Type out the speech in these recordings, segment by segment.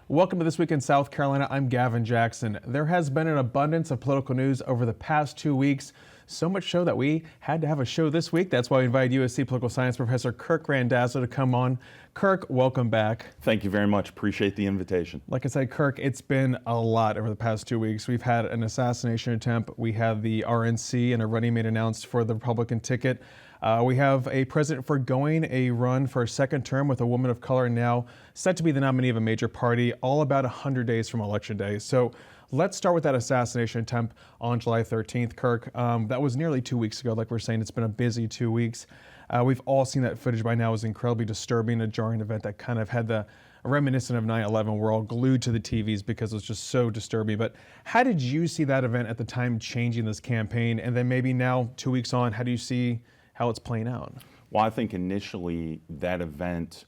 Welcome to This Week in South Carolina. I'm Gavin Jackson. There has been an abundance of political news over the past 2 weeks, so much so that we had to have a show this week. That's why we invited USC political science professor Kirk Randazzo to come on. Kirk, welcome back. Thank you very much. Appreciate the invitation. Like I said, Kirk, it's been a lot over the past 2 weeks. We've had an assassination attempt. We had the RNC and a running mate announced for the Republican ticket. We have a president foregoing a run for a second term with a woman of color now set to be the nominee of a major party, all about 100 days from Election Day. So let's start with that assassination attempt on July 13th, Kirk. That was nearly 2 weeks ago. Like we're saying, it's been a busy 2 weeks. We've all seen that footage by now. It was incredibly disturbing, a jarring event that kind of had the reminiscent of 9/11. We're all glued to the TVs because it was just so disturbing. But how did you see that event at the time changing this campaign? And then maybe now, 2 weeks on, how do you see how it's playing out? Well, I think initially that event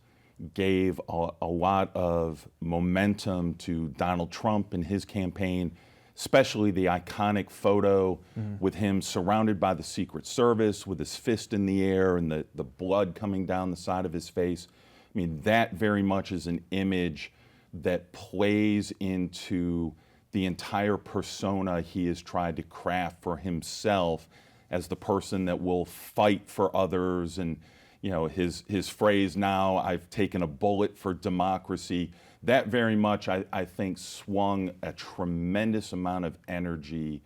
gave a lot of momentum to Donald Trump and his campaign, especially the iconic photo with him surrounded by the Secret Service with his fist in the air and the blood coming down the side of his face. I mean, that very much is an image that plays into the entire persona he has tried to craft for himself as the person that will fight for others. And you know, his phrase now, "I've taken a bullet for democracy," that very much, I think, swung a tremendous amount of energy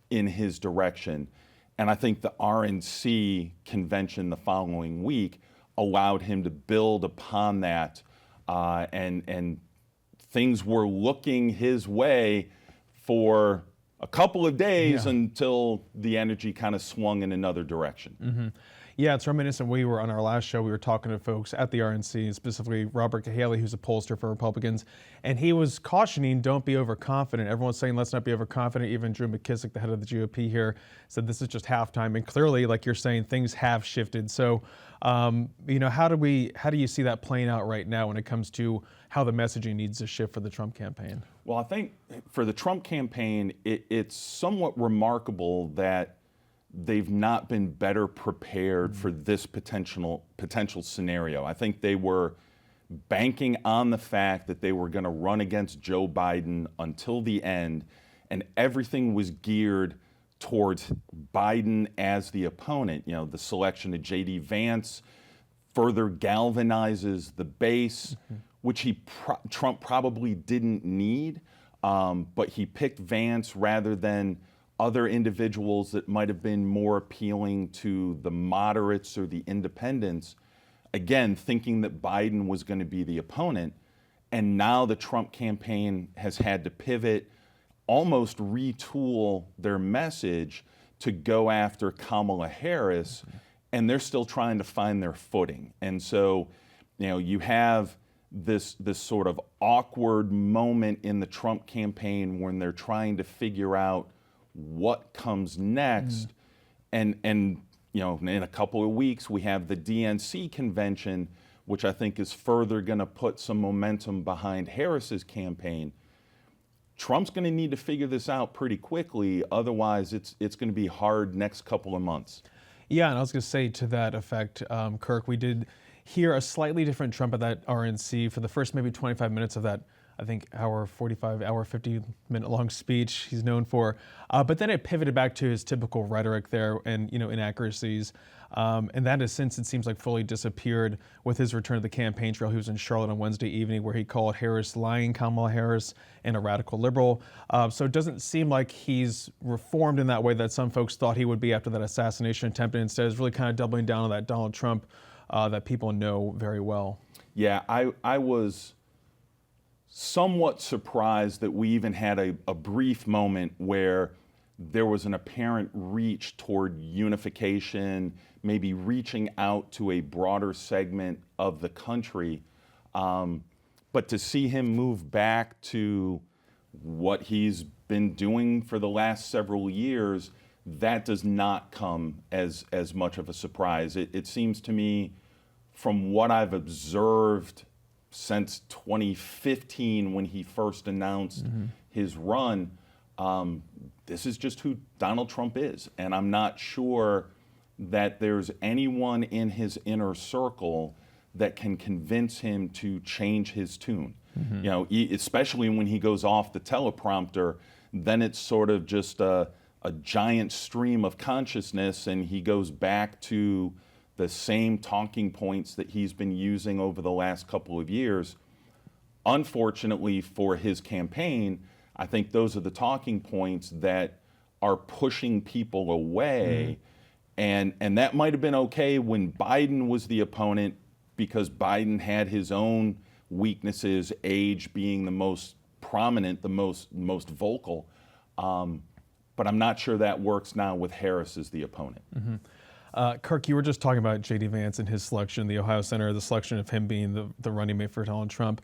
in his direction. And I think the RNC convention the following week allowed him to build upon that, and things were looking his way for a couple of days until the energy kind of swung in another direction. Yeah, it's reminiscent. We were on our last show, we were talking to folks at the RNC, specifically Robert Cahaley, who's a pollster for Republicans, and he was cautioning, don't be overconfident. Everyone's saying, let's not be overconfident. Even Drew McKissick, the head of the GOP here, said this is just halftime. And clearly, like you're saying, things have shifted. So, you know, how do you see that playing out right now when it comes to how the messaging needs to shift for the Trump campaign? Well, I think for the Trump campaign, it's somewhat remarkable that they've not been better prepared for this potential scenario. I think they were banking on the fact that they were going to run against Joe Biden until the end, and everything was geared towards Biden as the opponent. You know, the selection of J.D. Vance further galvanizes the base, which Trump probably didn't need, but he picked Vance rather than other individuals that might have been more appealing to the moderates or the independents, again, thinking that Biden was going to be the opponent. And now the Trump campaign has had to pivot, almost retool their message to go after Kamala Harris, and they're still trying to find their footing. And so, you know, you have this sort of awkward moment in the Trump campaign when they're trying to figure out what comes next. And you know, in a couple of weeks we have the DNC convention, which I think is further going to put some momentum behind Harris's campaign. Trump's going to need to figure this out pretty quickly, otherwise it's going to be hard next couple of months. Yeah, and I was going to say to that effect, Kirk, we did hear a slightly different Trump at that RNC for the first maybe 25 minutes of that, I think, hour 50-minute long speech he's known for. But then it pivoted back to his typical rhetoric there and, you know, inaccuracies. And that has since, it seems like, fully disappeared with his return to the campaign trail. He was in Charlotte on Wednesday evening where he called Harris lying Kamala Harris and a radical liberal. So it doesn't seem like he's reformed in that way that some folks thought he would be after that assassination attempt. And instead is really kind of doubling down on that Donald Trump that people know very well. Yeah, I was somewhat surprised that we even had a brief moment where there was an apparent reach toward unification, maybe reaching out to a broader segment of the country. But to see him move back to what he's been doing for the last several years, that does not come as much of a surprise. It seems to me, from what I've observed since 2015 when he first announced his run, this is just who Donald Trump is. And I'm not sure that there's anyone in his inner circle that can convince him to change his tune. You know, especially when he goes off the teleprompter, then it's sort of just a giant stream of consciousness, and he goes back to the same talking points that he's been using over the last couple of years. Unfortunately for his campaign, I think those are the talking points that are pushing people away. And that might have been okay when Biden was the opponent, because Biden had his own weaknesses, age being the most prominent, the most vocal. But I'm not sure that works now with Harris as the opponent. Kirk, you were just talking about J.D. Vance and his selection, the Ohio Senator, the selection of him being the running mate for Donald Trump.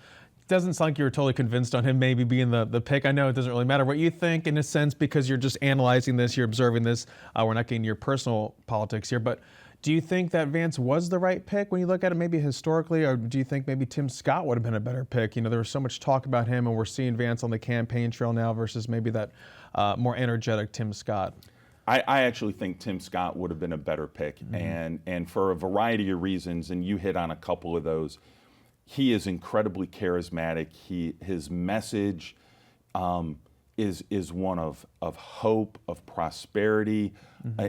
Doesn't sound like you were totally convinced on him maybe being the pick. I know it doesn't really matter what you think in a sense, because you're just analyzing this, you're observing this. We're not getting your personal politics here, but do you think that Vance was the right pick when you look at it maybe historically, or do you think maybe Tim Scott would have been a better pick? You know, there was so much talk about him, and we're seeing Vance on the campaign trail now versus maybe that more energetic Tim Scott. I actually think Tim Scott would have been a better pick, and for a variety of reasons, and you hit on a couple of those. He is incredibly charismatic. His message is one of hope, of prosperity.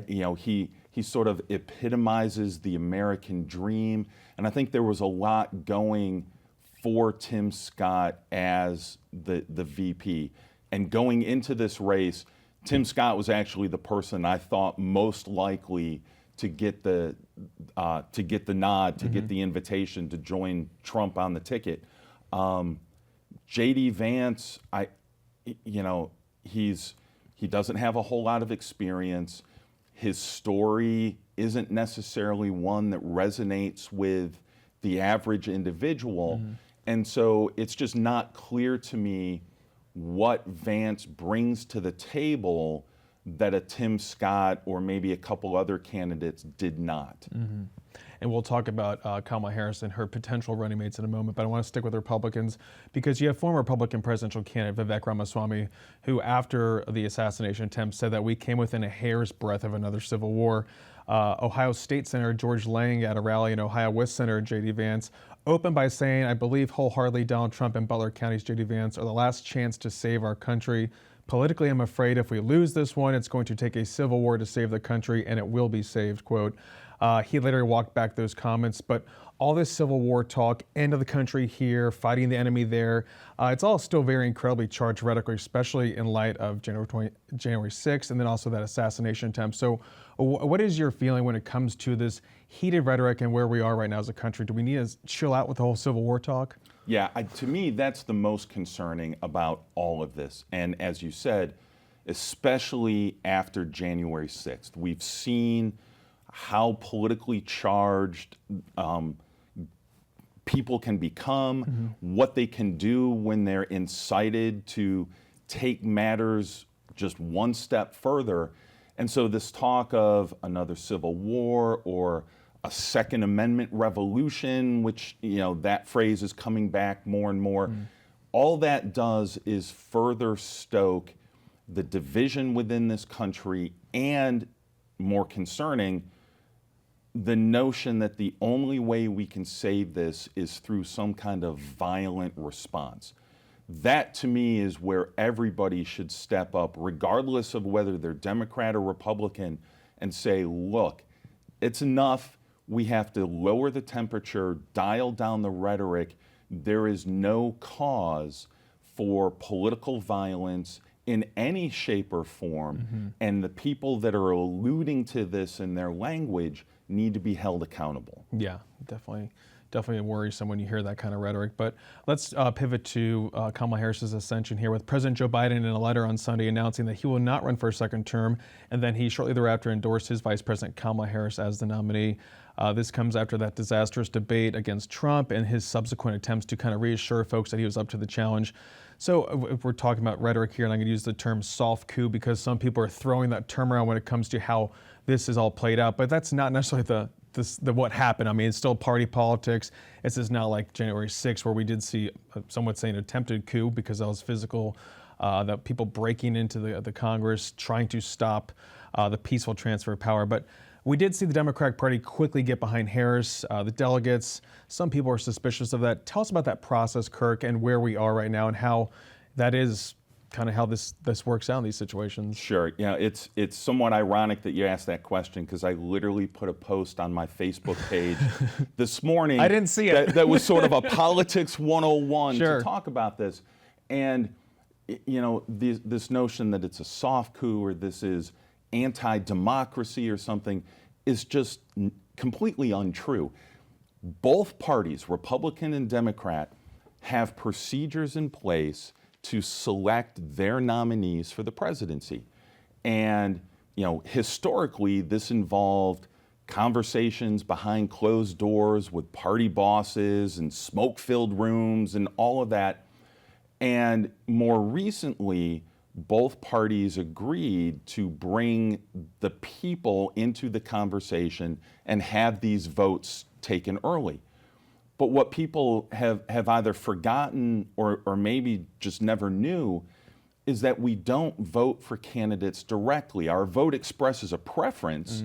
You know, he sort of epitomizes the American dream, and I think there was a lot going for Tim Scott as the VP. And going into this race, Tim Scott was actually the person I thought most likely to get the nod, to get the invitation to join Trump on the ticket. J.D. Vance, he doesn't have a whole lot of experience. His story isn't necessarily one that resonates with the average individual. And so it's just not clear to me what Vance brings to the table that a Tim Scott or maybe a couple other candidates did not. And we'll talk about Kamala Harris and her potential running mates in a moment, but I want to stick with Republicans because you have former Republican presidential candidate Vivek Ramaswamy, who after the assassination attempt said that we came within a hair's breadth of another civil war. Ohio State Senator George Lang at a rally in Ohio with Senator J.D. Vance opened by saying, I believe wholeheartedly Donald Trump and Butler County's J.D. Vance are the last chance to save our country. Politically, I'm afraid if we lose this one, it's going to take a civil war to save the country, and it will be saved, quote. He later walked back those comments, but all this Civil War talk, end of the country here, fighting the enemy there, it's all still very incredibly charged rhetoric, especially in light of January 6th and then also that assassination attempt. So what is your feeling when it comes to this heated rhetoric and where we are right now as a country? Do we need to chill out with the whole Civil War talk? Yeah, to me, that's the most concerning about all of this. And as you said, especially after January 6th, we've seen how politically charged people can become, what they can do when they're incited to take matters just one step further. And so this talk of another civil war or a Second Amendment revolution, which, you know, that phrase is coming back more and more. All that does is further stoke the division within this country and, more concerning, the notion that the only way we can save this is through some kind of violent response. That, to me, is where everybody should step up, regardless of whether they're Democrat or Republican, and say, look, it's enough. We have to lower the temperature, dial down the rhetoric. There is no cause for political violence in any shape or form. And the people that are alluding to this in their language need to be held accountable. Yeah, definitely worrisome when you hear that kind of rhetoric. But let's pivot to Kamala Harris's ascension here with President Joe Biden in a letter on Sunday announcing that he will not run for a second term, and then he shortly thereafter endorsed his Vice President Kamala Harris as the nominee. This comes after that disastrous debate against Trump and his subsequent attempts to kind of reassure folks that he was up to the challenge. So if we're talking about rhetoric here, and I'm going to use the term soft coup because some people are throwing that term around when it comes to how this is all played out, but that's not necessarily the what happened. I mean, it's still party politics. This is not like January 6th where we did see, some would say, an attempted coup because that was physical, that people breaking into the Congress, trying to stop the peaceful transfer of power. But We did see the Democratic Party quickly get behind Harris. The delegates, some people are suspicious of that. Tell us about that process, Kirk, and where we are right now and how that is kind of how this works out in these situations. Sure. Yeah, it's somewhat ironic that you asked that question because I literally put a post on my Facebook page this morning. I didn't see it. That was sort of a politics 101 Sure. to talk about this. And, you know, this notion that it's a soft coup or this is anti-democracy or something is just completely untrue. Both parties, Republican and Democrat, have procedures in place to select their nominees for the presidency. And, you know, historically, this involved conversations behind closed doors with party bosses and smoke-filled rooms and all of that. And more recently, both parties agreed to bring the people into the conversation and have these votes taken early. But what people have either forgotten or maybe just never knew is that we don't vote for candidates directly. Our vote expresses a preference,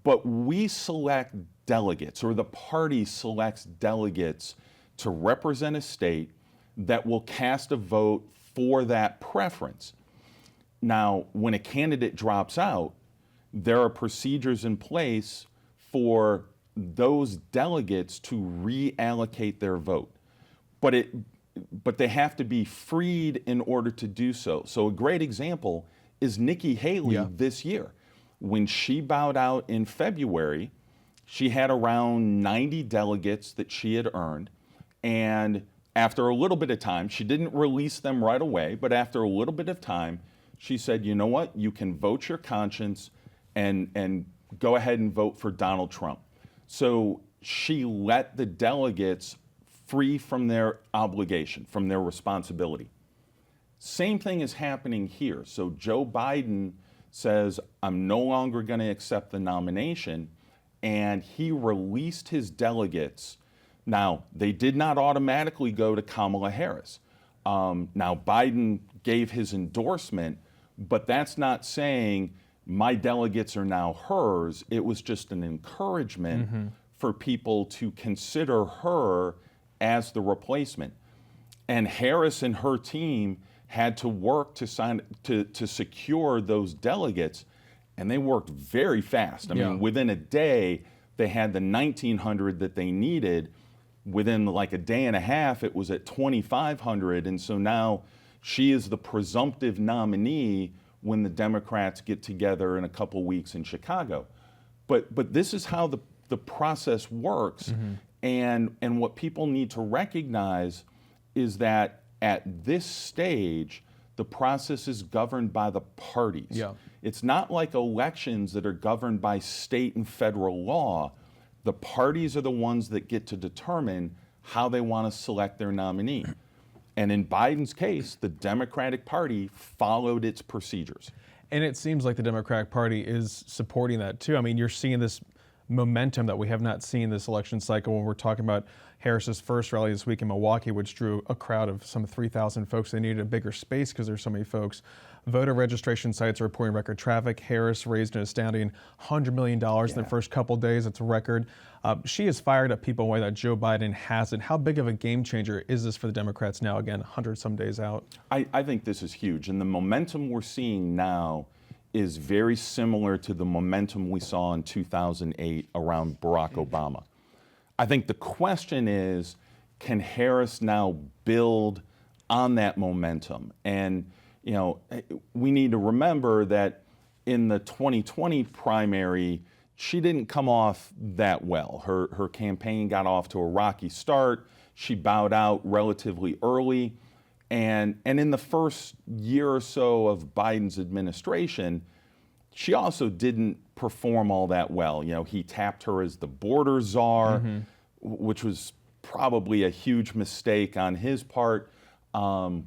but we select delegates, or the party selects delegates to represent a state that will cast a vote for that preference. Now, when a candidate drops out, there are procedures in place for those delegates to reallocate their vote. But they have to be freed in order to do so. So a great example is Nikki Haley this year. When she bowed out in February, she had around 90 delegates that she had earned. And after a little bit of time, she didn't release them right away, but after a little bit of time, she said, you know what, you can vote your conscience and go ahead and vote for Donald Trump. So she let the delegates free from their obligation, from their responsibility. Same thing is happening here. So Joe Biden says, I'm no longer going to accept the nomination, and he released his delegates. Now, they did not automatically go to Kamala Harris. Now, Biden gave his endorsement, but that's not saying my delegates are now hers. It was just an encouragement for people to consider her as the replacement. And Harris and her team had to work to secure those delegates, and they worked very fast. I mean, within a day, they had the 1,900 that they needed. Within like a day and a half, it was at 2,500, and so now she is the presumptive nominee when the Democrats get together in a couple weeks in Chicago. But this is how the process works, and what people need to recognize is that at this stage, the process is governed by the parties. It's not like elections that are governed by state and federal law. The parties are the ones that get to determine how they want to select their nominee. And in Biden's case, the Democratic Party followed its procedures. And it seems like the Democratic Party is supporting that too. I mean, you're seeing this momentum that we have not seen this election cycle when we're talking about Harris's first rally this week in Milwaukee, which drew a crowd of some 3,000 folks. They needed a bigger space because there's so many folks. Voter registration sites are reporting record traffic. Harris raised an astounding $100 million in the first couple days. It's a record. She has fired up people in a way that Joe Biden hasn't. How big of a game changer is this for the Democrats now, again, 100 some days out? I think this is huge. And the momentum we're seeing now is very similar to the momentum we saw in 2008 around Barack Obama. I think the question is, can Harris now build on that momentum? And, you know, we need to remember that in the 2020 primary, she didn't come off that well. Her campaign got off to a rocky start. She bowed out relatively early. And in the first year or so of Biden's administration, she also didn't perform all that well. You know, he tapped her as the border czar, which was probably a huge mistake on his part. And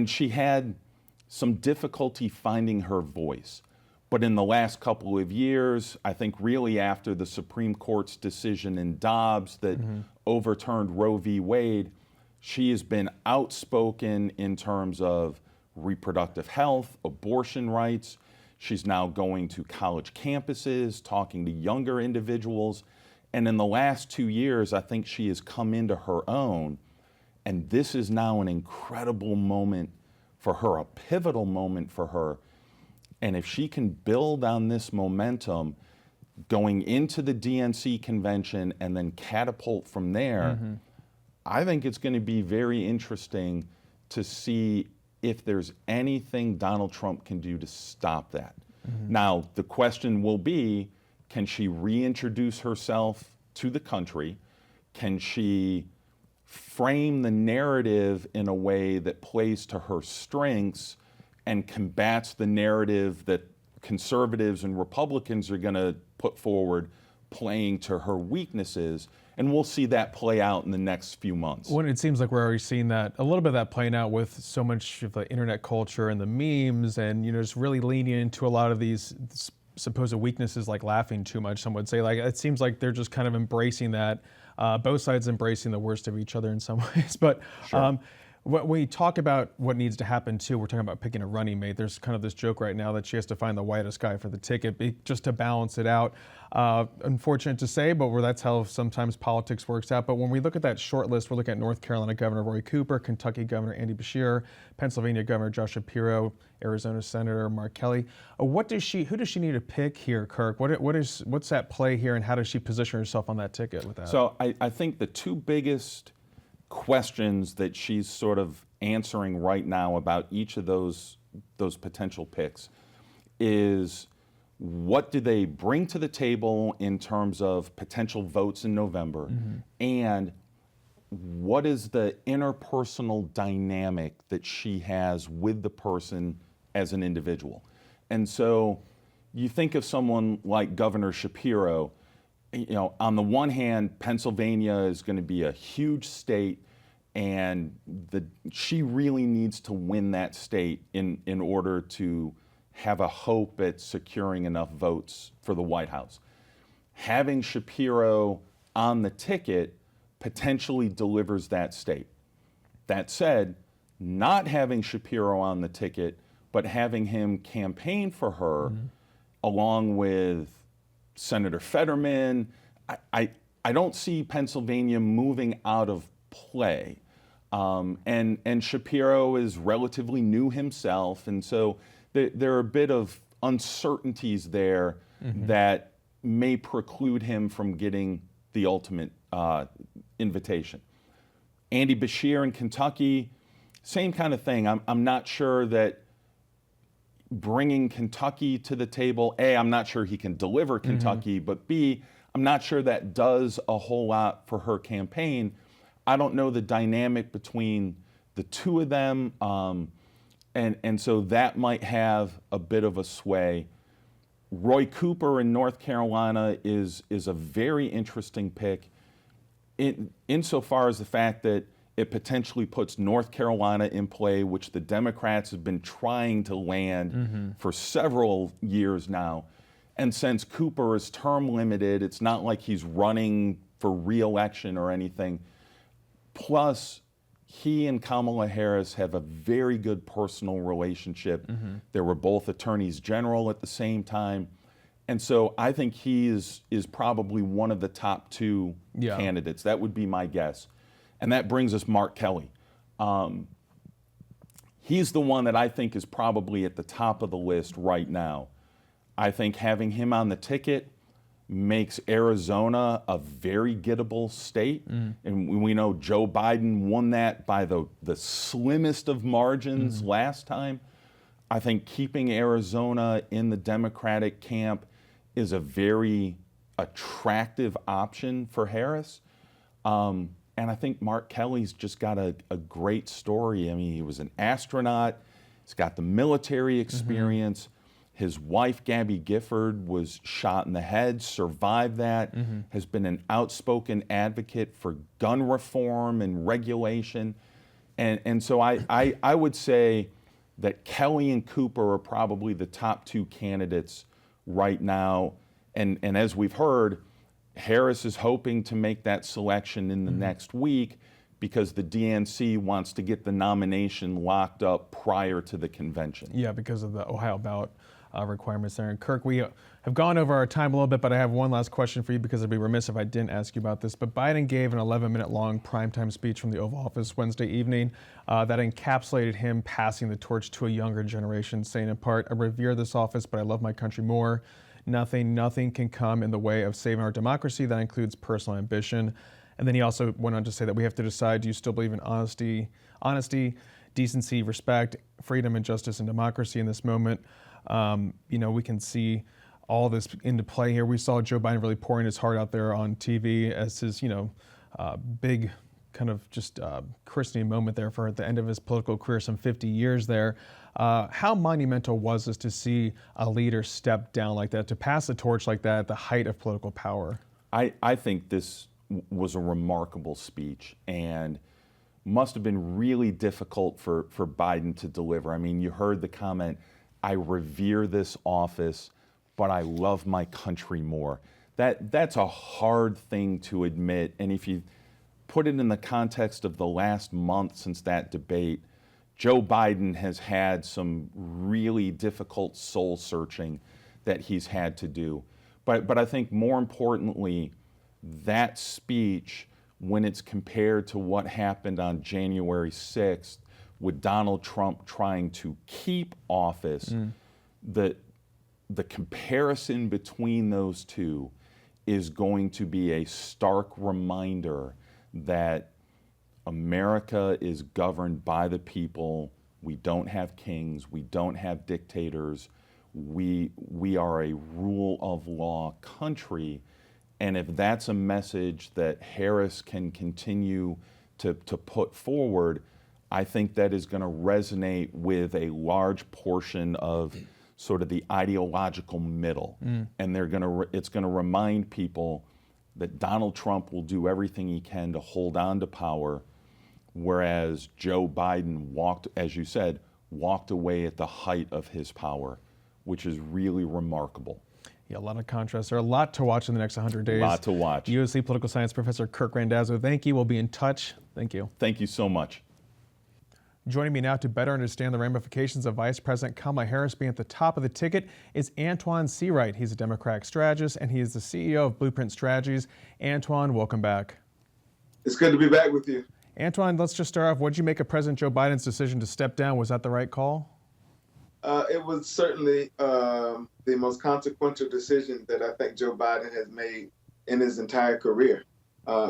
she had some difficulty finding her voice. But in the last couple of years, I think really after the Supreme Court's decision in Dobbs that overturned Roe v. Wade, she has been outspoken in terms of reproductive health, abortion rights. She's now going to college campuses, talking to younger individuals. And in the last 2 years, I think she has come into her own. And this is now an incredible moment for her, a pivotal moment for her. And if she can build on this momentum going into the DNC convention and then catapult from there, I think it's going to be very interesting to see if there's anything Donald Trump can do to stop that. Now, the question will be, can she reintroduce herself to the country? Can she frame the narrative in a way that plays to her strengths and combats the narrative that conservatives and Republicans are going to put forward, playing to her weaknesses? And we'll see that play out in the next few months. Well, it seems like we're already seeing that, a little bit of that playing out with so much of the internet culture and the memes, and just really leaning into a lot of these supposed weaknesses, like laughing too much, some would say. Like, it seems like they're just kind of embracing that, both sides embracing the worst of each other in some ways. But when we talk about what needs to happen too, we're talking about picking a running mate. There's kind of this joke right now that she has to find the whitest guy for the ticket just to balance it out. Unfortunate to say, but that's how sometimes politics works out. But when we look at that short list, we're looking at North Carolina Governor Roy Cooper, Kentucky Governor Andy Beshear, Pennsylvania Governor Josh Shapiro, Arizona Senator Mark Kelly. Who does she need to pick here, Kirk? What's at play here, and how does she position herself on that ticket with that? So I think the two biggest questions that she's sort of answering right now about each of those potential picks is, what do they bring to the table in terms of potential votes in November, and what is the interpersonal dynamic that she has with the person as an individual? And so you think of someone like Governor Shapiro. On the one hand, Pennsylvania is going to be a huge state, and she really needs to win that state in order to have a hope at securing enough votes for the White House. Having Shapiro on the ticket potentially delivers that state. That said, not having Shapiro on the ticket, but having him campaign for her, along with Senator Fetterman, I don't see Pennsylvania moving out of play. And Shapiro is relatively new himself, and so there are a bit of uncertainties there that may preclude him from getting the ultimate invitation. Andy Beshear in Kentucky, same kind of thing. I'm not sure that bringing Kentucky to the table, A, I'm not sure he can deliver Kentucky, but B, I'm not sure that does a whole lot for her campaign. I don't know the dynamic between the two of them, and so that might have a bit of a sway. Roy Cooper in North Carolina is a very interesting pick, insofar as the fact that it potentially puts North Carolina in play, which the Democrats have been trying to land for several years now. And since Cooper is term limited, it's not like he's running for re-election or anything. Plus, he and Kamala Harris have a very good personal relationship. They were both attorneys general at the same time. And so I think he is probably one of the top two candidates. That would be my guess. And that brings us Mark Kelly. He's the one that I think is probably at the top of the list right now. I think having him on the ticket makes Arizona a very gettable state. And we know Joe Biden won that by the slimmest of margins last time. I think keeping Arizona in the Democratic camp is a very attractive option for Harris. And I think Mark Kelly's just got a great story. I mean, he was an astronaut. He's got the military experience. His wife, Gabby Gifford, was shot in the head, survived that, has been an outspoken advocate for gun reform and regulation. And so I would say that Kelly and Cooper are probably the top two candidates right now. And as we've heard, Harris is hoping to make that selection in the next week because the DNC wants to get the nomination locked up prior to the convention. Yeah, because of the Ohio ballot. requirements there. And Kirk, we have gone over our time a little bit, but I have one last question for you because I'd be remiss if I didn't ask you about this. But Biden gave an 11-minute long primetime speech from the Oval Office Wednesday evening that encapsulated him passing the torch to a younger generation, saying in part, "I revere this office, but I love my country more. Nothing can come in the way of saving our democracy. That includes personal ambition." And then he also went on to say that we have to decide, do you still believe in honesty, decency, respect, freedom and justice and democracy in this moment? We can see all this into play here. We saw Joe Biden really pouring his heart out there on TV as his, big kind of just christening moment there for at the end of his political career, some 50 years there. How monumental was this to see a leader step down like that, to pass the torch like that at the height of political power? I think this was a remarkable speech and must have been really difficult for Biden to deliver. I mean, you heard the comment, "I revere this office, but I love my country more." That's a hard thing to admit. And if you put it in the context of the last month since that debate, Joe Biden has had some really difficult soul searching that he's had to do. But I think more importantly, that speech, when it's compared to what happened on January 6th with Donald Trump trying to keep office, the comparison between those two is going to be a stark reminder that America is governed by the people. We don't have kings. We don't have dictators. We are a rule of law country. And if that's a message that Harris can continue to put forward, I think that is going to resonate with a large portion of sort of the ideological middle. And it's going to remind people that Donald Trump will do everything he can to hold on to power, whereas Joe Biden as you said, walked away at the height of his power, which is really remarkable. Yeah, a lot of contrast. There are a lot to watch in the next 100 days. A lot to watch. USC political science professor Kirk Randazzo, thank you. We'll be in touch. Thank you. Thank you so much. Joining me now to better understand the ramifications of Vice President Kamala Harris being at the top of the ticket is Antjuan Seawright. He's a Democratic strategist, and he is the CEO of Blueprint Strategies. Antjuan, welcome back. It's good to be back with you. Antjuan, let's just start off. What did you make of President Joe Biden's decision to step down? Was that the right call? It was certainly the most consequential decision that I think Joe Biden has made in his entire career.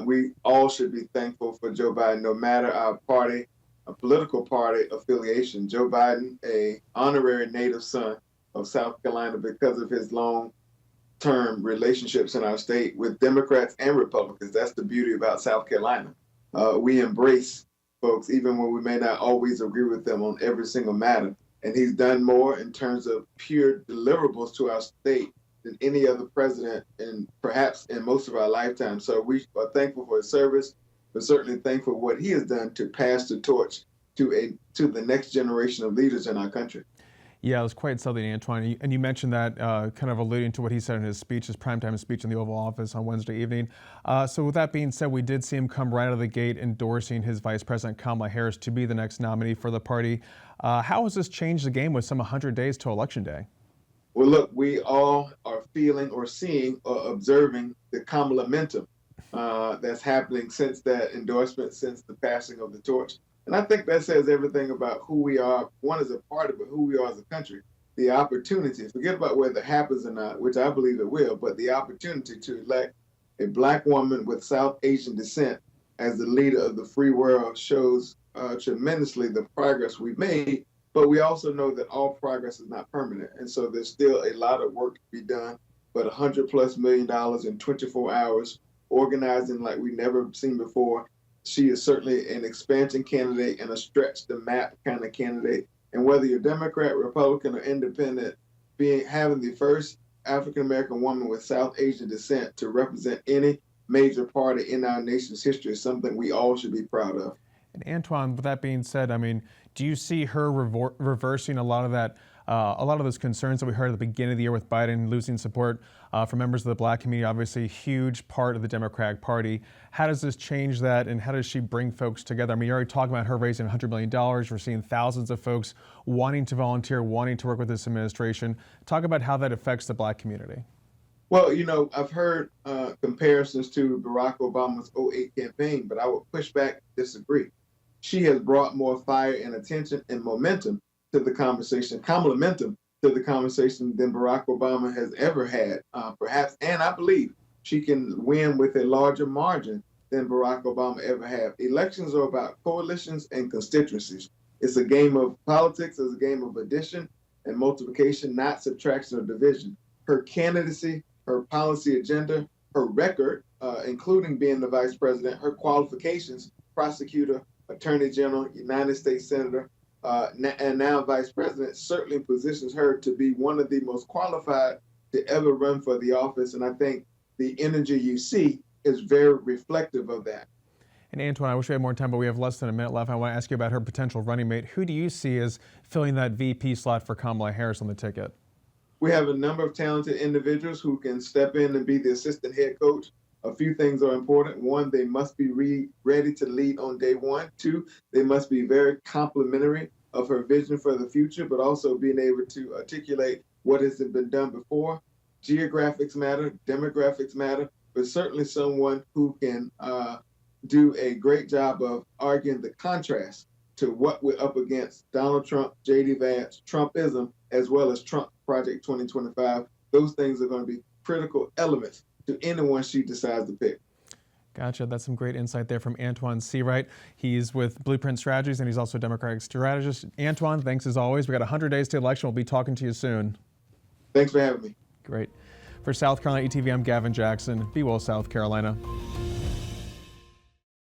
We all should be thankful for Joe Biden, no matter our party, a political party affiliation. Joe Biden, a honorary native son of South Carolina because of his long-term relationships in our state with Democrats and Republicans. That's the beauty about South Carolina. We embrace folks, even when we may not always agree with them on every single matter. And he's done more in terms of pure deliverables to our state than any other president, and perhaps in most of our lifetime. So we are thankful for his service. We're certainly thankful for what he has done to pass the torch to the next generation of leaders in our country. Yeah, it was quite something, Antjuan. And you mentioned that, kind of alluding to what he said in his speech, his primetime speech in the Oval Office on Wednesday evening. So with that being said, we did see him come right out of the gate endorsing his Vice President Kamala Harris to be the next nominee for the party. How has this changed the game with some 100 days to Election Day? Well, look, we all are feeling or seeing or observing the Kamala momentum that's happening since that endorsement, since the passing of the torch. And I think that says everything about who we are, one as a party, but who we are as a country. The opportunity, forget about whether it happens or not, which I believe it will, but the opportunity to elect a Black woman with South Asian descent as the leader of the free world shows tremendously the progress we've made. But we also know that all progress is not permanent. And so there's still a lot of work to be done, but $100+ million in 24 hours, organizing like we've never seen before. She is certainly an expansion candidate and a stretch the map kind of candidate. And whether you're Democrat, Republican, or independent, having the first African-American woman with South Asian descent to represent any major party in our nation's history is something we all should be proud of. And Antjuan, with that being said, I mean, do you see her reversing a lot of that a lot of those concerns that we heard at the beginning of the year with Biden losing support from members of the Black community, obviously a huge part of the Democratic Party. How does this change that, and how does she bring folks together? I mean, you're already talking about her raising $100 million. We're seeing thousands of folks wanting to volunteer, wanting to work with this administration. Talk about how that affects the Black community. Well, I've heard comparisons to Barack Obama's '08 campaign, but I would push back, disagree. She has brought more fire and attention and momentum to the conversation, momentum to the conversation than Barack Obama has ever had, perhaps. And I believe she can win with a larger margin than Barack Obama ever had. Elections are about coalitions and constituencies. It's a game of politics, it's a game of addition and multiplication, not subtraction or division. Her candidacy, her policy agenda, her record, including being the vice president, her qualifications, prosecutor, attorney general, United States senator, and now vice president, certainly positions her to be one of the most qualified to ever run for the office. And I think the energy you see is very reflective of that. And Antjuan, I wish we had more time, but we have less than a minute left. I want to ask you about her potential running mate. Who do you see as filling that VP slot for Kamala Harris on the ticket? We have a number of talented individuals who can step in and be the assistant head coach. A few things are important. One, they must be ready to lead on day one. Two, they must be very complimentary of her vision for the future, but also being able to articulate what has been done before. Geographics matter, demographics matter, but certainly someone who can do a great job of arguing the contrast to what we're up against: Donald Trump, J.D. Vance, Trumpism, as well as Trump Project 2025. Those things are going to be critical elements to anyone she decides to pick. Gotcha. That's some great insight there from Antjuan Seawright. He's with Blueprint Strategies, and he's also a Democratic strategist. Antjuan, thanks as always. We got 100 days to the election. We'll be talking to you soon. Thanks for having me. Great. For South Carolina ETV, I'm Gavin Jackson. Be well, South Carolina.